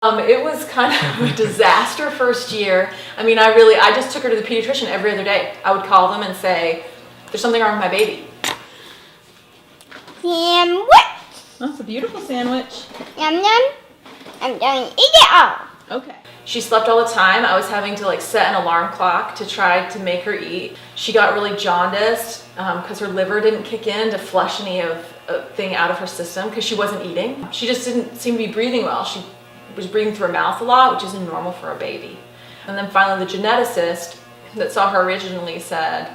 It was kind of a disaster first year. I mean, I just took her to the pediatrician every other day. I would call them and say, there's something wrong with my baby. Sandwich. That's a beautiful sandwich. Yum yum. I'm going to eat it all. Okay. She slept all the time. I was having to set an alarm clock to try to make her eat. She got really jaundiced because her liver didn't kick in to flush any thing out of her system because she wasn't eating. She just didn't seem to be breathing well. She was breathing through her mouth a lot, which isn't normal for a baby. And then finally the geneticist that saw her originally said,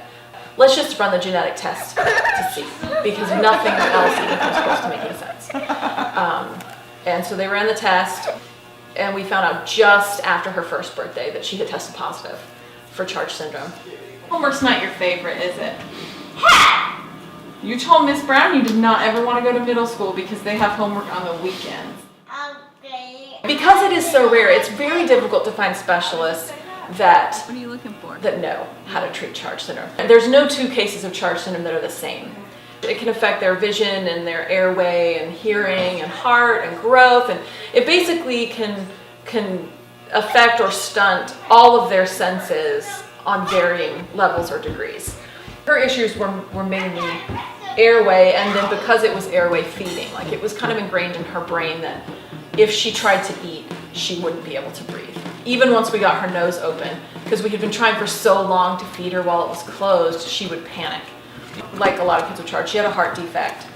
let's just run the genetic test to see, because nothing else even comes close to making sense. And so they ran the test, and we found out just after her first birthday that she had tested positive for CHARGE syndrome. Homework's not your favorite, is it? You told Miss Brown you did not ever want to go to middle school because they have homework on the weekends. Because it is so rare, it's very difficult to find specialists that What are you looking for? that know how to treat CHARGE syndrome. There's no two cases of CHARGE syndrome that are the same. It can affect their vision and their airway and hearing and heart and growth, and it basically can affect or stunt all of their senses on varying levels or degrees. Her issues were mainly airway, and then because it was airway feeding, it was kind of ingrained in her brain that if she tried to eat, she wouldn't be able to breathe. Even once we got her nose open, because we had been trying for so long to feed her while it was closed, she would panic. Like a lot of kids with CHARGE, she had a heart defect.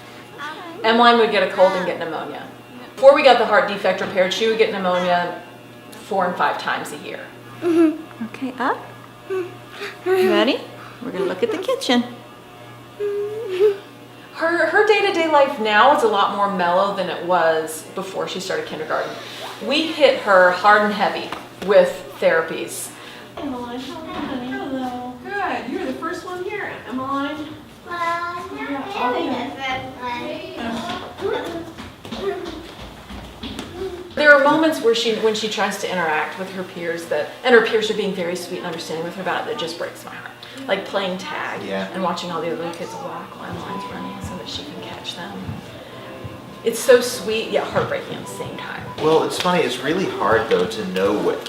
Emmeline would get a cold and get pneumonia. Before we got the heart defect repaired, she would get pneumonia 4 and 5 times a year. Okay, up. Ready? We're gonna look at the kitchen. Her day-to-day life now is a lot more mellow than it was before she started kindergarten. We hit her hard and heavy with therapies. Emmeline, how are you, honey? Hello. Good. You're the first one here, Emmeline. There are moments where when she tries to interact with her peers and her peers are being very sweet and understanding with her about it, that just breaks my heart. Like playing tag and watching all the other kids walk while Emmeline's running so that she can catch them. It's so sweet yet heartbreaking at the same time. Well, it's funny. It's really hard though to know what,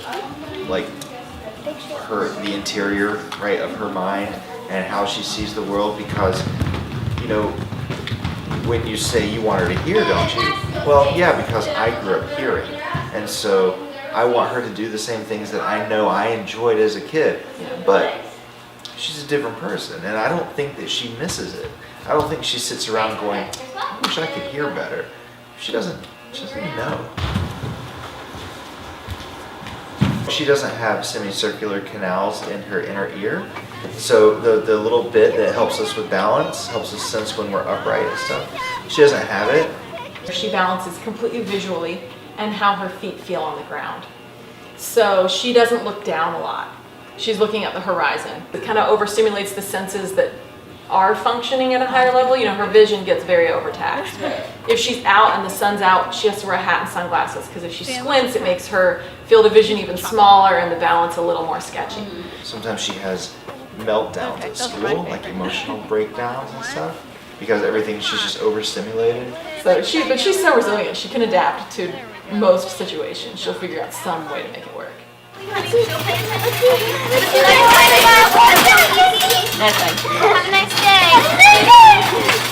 the interior, right, of her mind and how she sees the world, because, when you say you want her to hear, don't you? Well, yeah, because I grew up hearing, and so I want her to do the same things that I know I enjoyed as a kid, but she's a different person, and I don't think that she misses it. I don't think she sits around going, I wish I could hear better. She doesn't know. She doesn't have semicircular canals in her inner ear, so the little bit that helps us with balance, helps us sense when we're upright and stuff, she doesn't have it. She balances completely visually and how her feet feel on the ground. So she doesn't look down a lot. She's looking at the horizon. It kind of overstimulates the senses that are functioning at a higher level. Her vision gets very overtaxed. If she's out and the sun's out, she has to wear a hat and sunglasses, because if she squints, it makes her field of vision even smaller and the balance a little more sketchy. Sometimes she has meltdowns at school, like emotional breakdowns and stuff, because she's just overstimulated. But she's so resilient. She can adapt to most situations. She'll figure out some way to make it work. That's fine. Have a nice day.